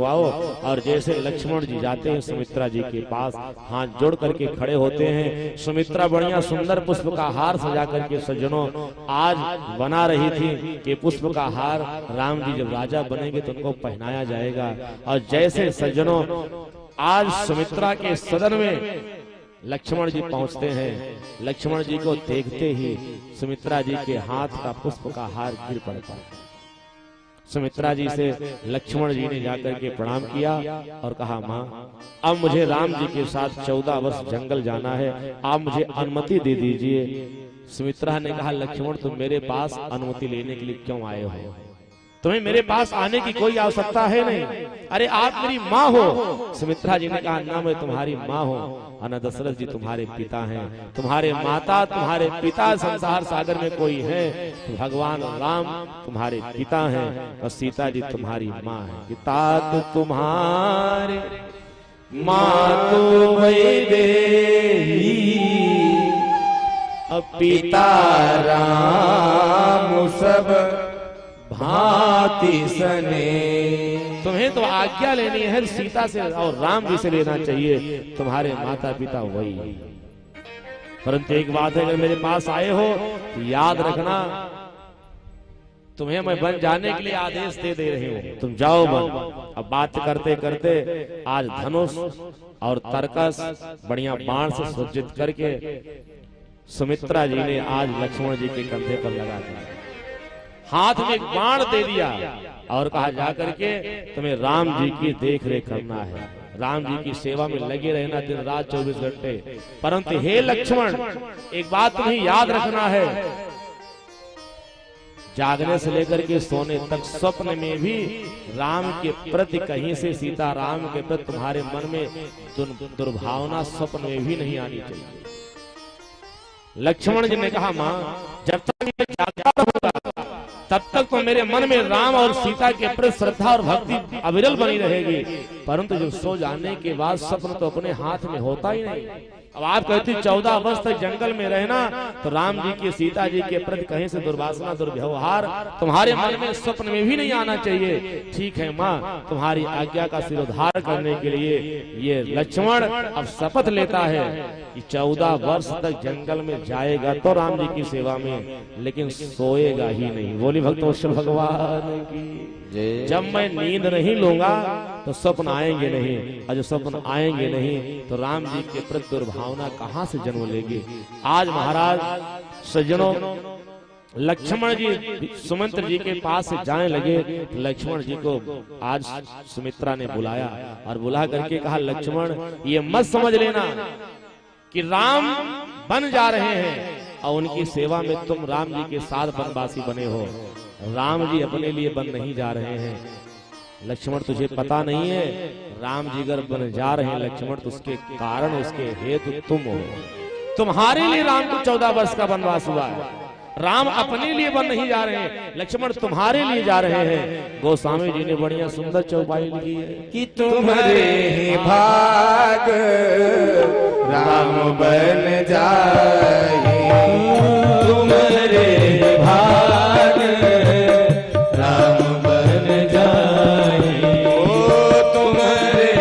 और जैसे लक्ष्मण जी जाते हैं सुमित्रा जी के पास, हाथ जोड़ करके खड़े होते हैं। सुमित्रा बढ़िया सुंदर पुष्प का हार सजा करके सज्जनों आज बना रही थी कि पुष्प का हार राम जी जब राजा बनेंगे तो उनको पहनाया जाएगा। और जैसे सज्जनों आज सुमित्रा के सदन में लक्ष्मण जी पहुंचते हैं, लक्ष्मण जी को देखते ही सुमित्रा जी के हाथ का पुष्प का हार गिर पड़ता है। सुमित्रा जी से लक्ष्मण जी ने जाकर के प्रणाम किया और कहा, माँ अब मुझे राम जी के साथ 14 वर्ष जंगल जाना है, आप मुझे अनुमति दे दीजिए। सुमित्रा ने कहा, लक्ष्मण तुम मेरे पास अनुमति लेने के लिए क्यों आए हो? तुम्हें मेरे पास आने की कोई आवश्यकता है नहीं, अरे आप मेरी माँ हो। सुमित्रा जी ने कहा, ना मैं तुम्हारी माँ हूँ, और दशरथ जी तुम्हारे पिता हैं, तुम्हारे माता तुम्हारे पिता संसार सागर में कोई है तो भगवान राम तुम्हारे पिता हैं और सीता जी तुम्हारी माँ है। पिता तो तुम्हारे माँ तो वैदेही, अब पिता राम सब भांति सने। तुम्हें तो आज्ञा लेनी है सीता से और राम जी से लेना चाहिए, तुम्हारे माता पिता वही। परंतु एक बात है, अगर मेरे पास आए हो तो याद रखना, तुम्हें मैं वन जाने के लिए आदेश दे रही हूँ, तुम जाओ वन। अब बात करते करते आज धनुष और तरकस बढ़िया बाण से सज्जित करके सुमित्रा जी ने आज लक्ष्मण जी के कंधे पर लगा दिया, हाथ में एक बाण दे दिया और कहा, जाकर के तुम्हें राम जी की देख रेख करना है, राम जी की सेवा में लगे रहना दिन रात 24 घंटे। परंतु हे लक्ष्मण एक बात तुम्हें याद रखना है, जागने से लेकर के सोने तक स्वप्न में भी राम के प्रति कहीं से सीता राम के प्रति तुम्हारे मन में दुर्भावना स्वप्न में भी नहीं आनी चाहिए। लक्ष्मण जी ने कहा, माँ जब तक मैं जागता रहूंगा तब तक तो मेरे मन में राम और सीता के प्रति श्रद्धा और भक्ति अविरल बनी रहेगी, परंतु जब सो जाने के बाद स्वप्न तो अपने हाथ में होता ही नहीं। अब आप कहती 14 वर्ष तक जंगल में रहना तो राम जी की सीता जी के प्रति कहीं से दुर्वासना दुर्व्यवहार तुम्हारे मन में स्वप्न में भी नहीं आना चाहिए। ठीक है माँ, तुम्हारी आज्ञा का सिरोधार करने के लिए ये लक्ष्मण अब शपथ लेता है कि 14 वर्ष तक जंगल में जाएगा तो राम जी की सेवा में, लेकिन सोएगा ही नहीं। बोली भक्तवत्सल भगवान की। जब मैं नींद नहीं लूंगा तो स्वप्न आएंगे नहीं, और जो स्वप्न आएंगे नहीं तो राम जी के प्रति दुर्भावना कहां से जन्म लेगी। आज महाराज सज्जनों लक्ष्मण जी सुमंत्र जी के पास से जाने लगे, लक्ष्मण जी को आज सुमित्रा ने बुलाया और बुला करके कहा, लक्ष्मण ये मत समझ लेना कि राम बन जा रहे हैं और उनकी सेवा में तुम राम जी के साथ वनवासी बने हो। राम जी अपने लिए बन नहीं जा रहे हैं लक्ष्मण, तुझे पता नहीं है, राम जी अगर बन जा रहे हैं लक्ष्मण तो उसके कारण उसके हेतु तुम हो। तुम्हारे लिए राम को 14 वर्ष का वनवास हुआ है, राम अपने लिए बन नहीं जा रहे हैं लक्ष्मण, तुम्हारे लिए जा रहे हैं। गोस्वामी जी ने बढ़िया सुंदर चौपाई लिखी है कि तुम्हारे भाग राम बन जाए, तुम्हारे भाग राम बन जाए, ओ तुम्हारे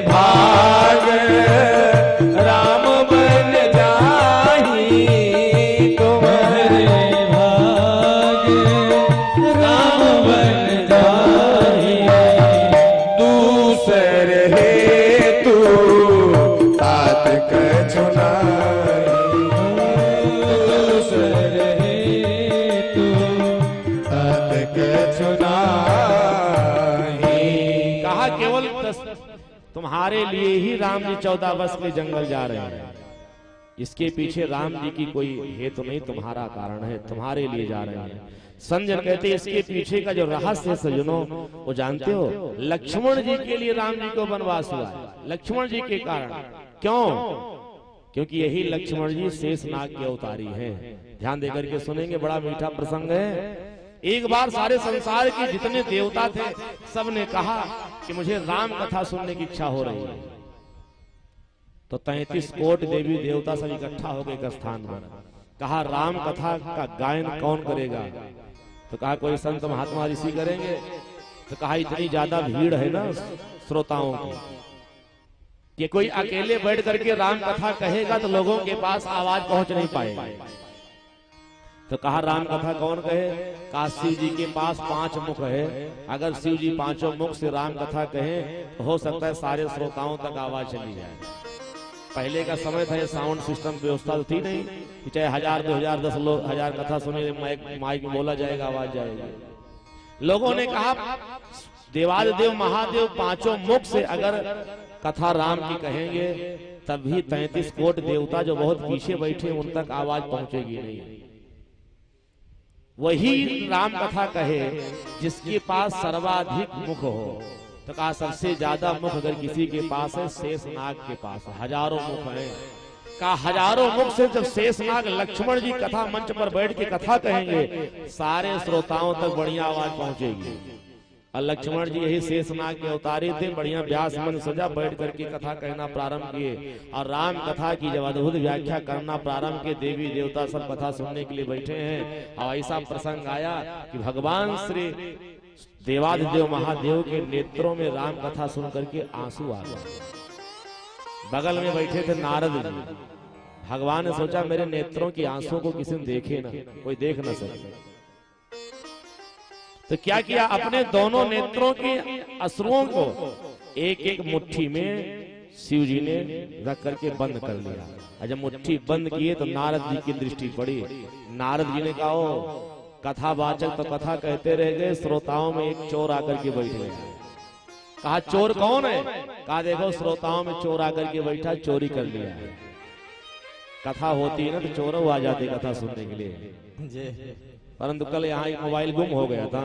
भाग राम बन जाए, तुम्हारे भाग राम बन जाए, दूसरे हेतु तात कछुनाई, दूसरे हेतु तात कछुनाई। कहा केवल तुम्हारे लिए ही राम जी 14 वर्ष के जंगल जा रहे हैं, इसके पीछे राम जी की कोई हेतु नहीं, तुम्हारा कारण है, तुम्हारे लिए जा रहे हैं। संजय कहते इसके पीछे का जो रहस्य है सज्जनों वो जानते हो, लक्ष्मण जी के लिए राम जी को वनवास हुआ है, लक्ष्मण जी के कारण। क्यों? क्योंकि यही लक्ष्मण जी शेषनाग के अवतारी हैं। ध्यान देकर के सुनेंगे, बड़ा मीठा प्रसंग है। एक बार सारे संसार के जितने देवता थे सब ने कहा कि मुझे राम कथा सुनने की इच्छा हो रही है, तो 33 कोटि देवी देवता सब इकट्ठा हो गए एक स्थान पर। कहा राम कथा का गायन कौन करेगा? तो कहा कोई संत महात्मा ऋषि करेंगे। तो कहा इतनी ज्यादा भीड़ है ना श्रोताओं की कि कोई अकेले बैठ करके राम कथा कहेगा तो लोगों के पास आवाज पहुंच नहीं पाएगी। तो कहा राम कथा कौन कहे? कहा शिव जी के पास 5 मुख है, अगर शिव जी 5 मुख से राम कथा कहें तो हो सकता है सारे श्रोताओं तक आवाज चली जाए। पहले का समय था, ये साउंड सिस्टम व्यवस्था तो थी नहीं कि चाहे 1000, 2000, 10 लोग 1000 कथा सुने, माइक में बोला जाएगा, आवाज जाएगी। लोगों ने कहा देवादिदेव महादेव 5 मुख से अगर कथा राम की कहेंगे तभी 33 कोट देवता जो बहुत पीछे बैठे उन तक आवाज पहुंचेगी नहीं। वही राम कथा कहे जिसके पास सर्वाधिक मुख हो। तो कहा सबसे ज्यादा मुख अगर किसी के पास है, शेषनाग के पास हजारों मुख हैं। कहा हजारों मुख से जब शेषनाग लक्ष्मण जी कथा मंच पर बैठ के कथा कहेंगे सारे श्रोताओं तक बढ़िया आवाज पहुंचेगी। और लक्ष्मण जी यही शेषनाग के अवतारे थे, बढ़िया व्यास मन सजा बैठ करके कथा कहना प्रारंभ किए। और राम कथा की जब अद्भुत व्याख्या करना प्रारंभ किए, देवी देवता सब कथा सुनने के लिए बैठे हैं। और ऐसा प्रसंग आया कि भगवान श्री देवादिदेव महादेव के नेत्रों में राम कथा सुन करके आंसू आ गए। बगल में बैठे थे नारद जी। भगवान ने सोचा मेरे नेत्रों की आंसू को किसी ने देखे ना, कोई देख ना सके, तो क्या किया, अपने दोनों नेत्रों के अश्रुओं को एक एक मुट्ठी में शिव जी ने रख करके बंद कर लिया। और जब मुट्ठी बंद किए तो नारद जी की दृष्टि पड़ी। नारद जी ने कहा कथावाचक तो कथा कहते रह गए, श्रोताओं में एक चोर आकर के बैठ गया। कहा चोर कौन है? कहा देखो श्रोताओं में चोर आकर के बैठा, चोरी कर लिया है। कथा होती है ना तो चोर आ जाते कथा सुनने के लिए। परंतु कल यहाँ एक मोबाइल गुम हो गया था,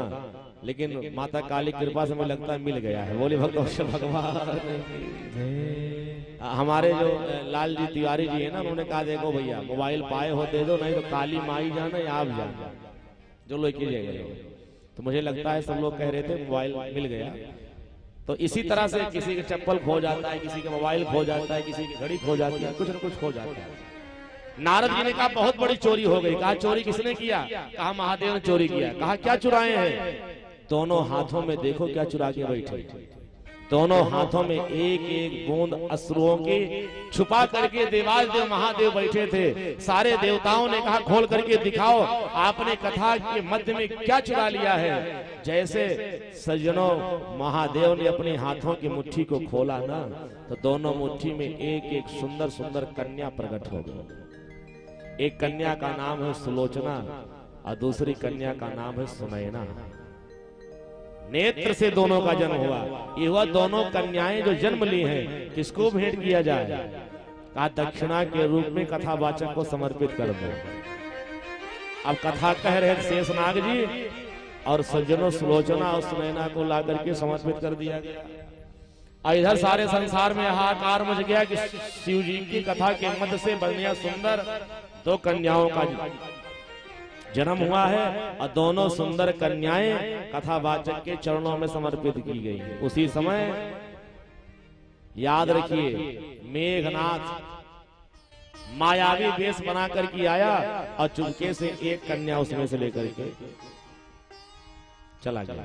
लेकिन माता काली कृपा से मुझे लगता है मिल गया है। बोले भगवान। हमारे जो लाल जी तिवारी जी है ना, उन्होंने कहा देखो भैया मोबाइल पाए हो दे दो, नहीं तो काली माई जाना या आप जाना, जो लोग कीजिएगा। तो मुझे लगता है सब लोग कह रहे थे मोबाइल मिल गया। तो इसी तरह से किसी का चप्पल खो जाता है, किसी का मोबाइल खो जाता है, किसी की घड़ी खो जाती है, कुछ न कुछ खो जाता है। नारद जी ने कहा बहुत बड़ी चोरी हो गई। कहा चोरी किसने किया? कहा महादेव ने चोरी किया। कहा क्या चुराए हैं? दोनों हाथों में देखो क्या चुरा के बैठे। दोनों हाथों में एक एक बूंद अश्रुओं की छुपा करके देवादिदेव महादेव बैठे थे। सारे देवताओं ने कहा खोल करके दिखाओ आपने कथा के मध्य में क्या चुरा लिया है। जैसे सज्जनों महादेव ने अपने हाथों की मुट्ठी को खोला ना, तो दोनों मुट्ठी में एक एक सुंदर सुंदर कन्या प्रकट हो गई। एक कन्या का नाम है सुलोचना और दूसरी कन्या का नाम है सुनैना। नेत्र से दोनों का जन्म हुआ। ये हुआ दोनों कन्याएं जो जन्म ली हैं, किसको भेंट किया जाए? कहा दक्षिणा के रूप में कथावाचक को समर्पित कर दो। अब कथा कह रहे शेषनाग जी और सज्जनों सुलोचना और सुनैना को ला करके समर्पित कर दिया गया। इधर सारे संसार में हाहाकार मच गया कि शिव जी की कथा के मध्य से बढ़िया सुंदर 2 कन्याओं का जन्म हुआ है और दोनों सुंदर कन्याएं कथावाचक के चरणों में समर्पित की गई। उसी समय याद रखिए मेघनाथ मायावी वेश बना करके आया और चुपके से एक कन्या उसमें से लेकर के चला गया,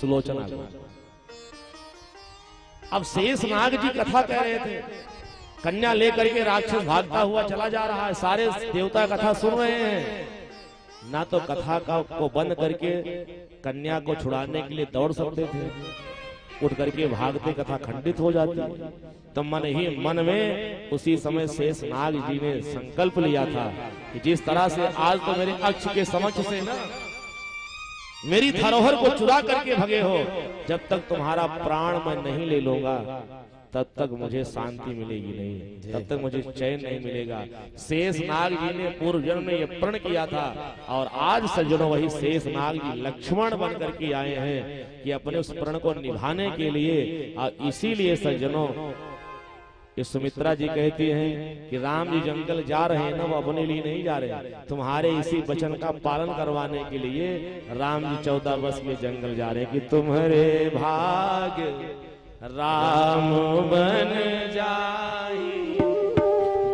सुलोचना को। अब शेषनाग जी कथा कह रहे थे, कन्या लेकर के राक्षस भागता हुआ चला जा रहा है। सारे देवता कथा सुन रहे हैं, ना तो कथा को बंद करके कन्या को छुड़ाने के लिए दौड़ सकते थे, उठ करके भागते कथा खंडित हो जाती। तो मन ही मन में उसी समय शेषनाग जी ने संकल्प लिया था कि जिस तरह से आज तो मेरे अक्ष के समक्ष से ना मेरी धरोहर को चुरा करके भगे हो, जब तक तुम्हारा प्राण मैं नहीं ले लूंगा तब तक मुझे शांति मिलेगी नहीं, तब तक मुझे चैन नहीं मिलेगा। शेषनाग जी ने पूर्व जन्म में यह प्रण किया था और आज सज्जनों वही शेषनाग जी लक्ष्मण बन करके आए हैं कि अपने उस प्रण को निभाने के लिए। और इसीलिए सज्जनों ये सुमित्रा जी कहती हैं कि राम जी जंगल जा रहे हैं ना, वो अपने लिए नहीं जा रहे, तुम्हारे इसी वचन का पालन करवाने के लिए राम जी 14 वर्ष में जंगल जा रहे हैं कि तुम्हारे भाग्य राम बन जाई,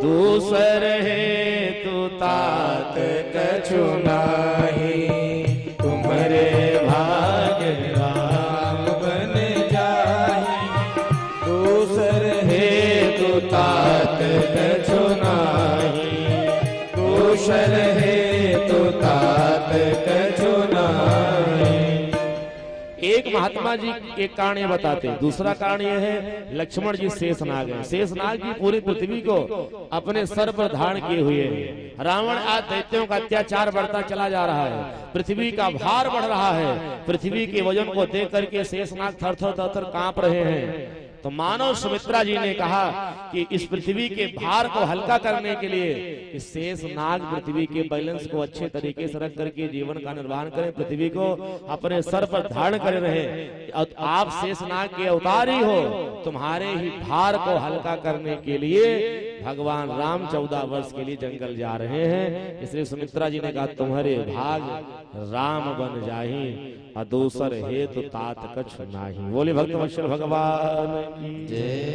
दूसर है तू तात कछु नाही, तुम्हारे भाग्य राम बन जाई। तु तात कछु नाही, कुशल हेतु तात कछु नाही। एक महात्मा जी एक कारण ये बताते हैं, दूसरा कारण ये है लक्ष्मण जी शेषनाग हैं। शेषनाग जी पूरी पृथ्वी को अपने सर पर धारण किए हुए हैं। रावण आज दैत्यों का अत्याचार बढ़ता चला जा रहा है, पृथ्वी का भार बढ़ रहा है। पृथ्वी के वजन को देख करके शेषनाग थर थर थर थर कांप रहे हैं। तो मानव सुमित्रा जी ने कहा कि इस पृथ्वी के भार को हल्का करने के लिए इस शेषनाग पृथ्वी के बैलेंस को अच्छे तरीके से रख करके जीवन का निर्वहन करें, पृथ्वी को अपने सर पर धारण करे रहे। आप शेषनाग के अवतार ही हो, तुम्हारे ही भार को हल्का करने के लिए भगवान राम 14 वर्ष के लिए जंगल जा रहे हैं। इसलिए सुमित्रा जी ने कहा तुम्हारे भाग राम बन जाही, और दूसर हेतु तात कछु नाही। बोले भक्त वत्सल भगवान की जय।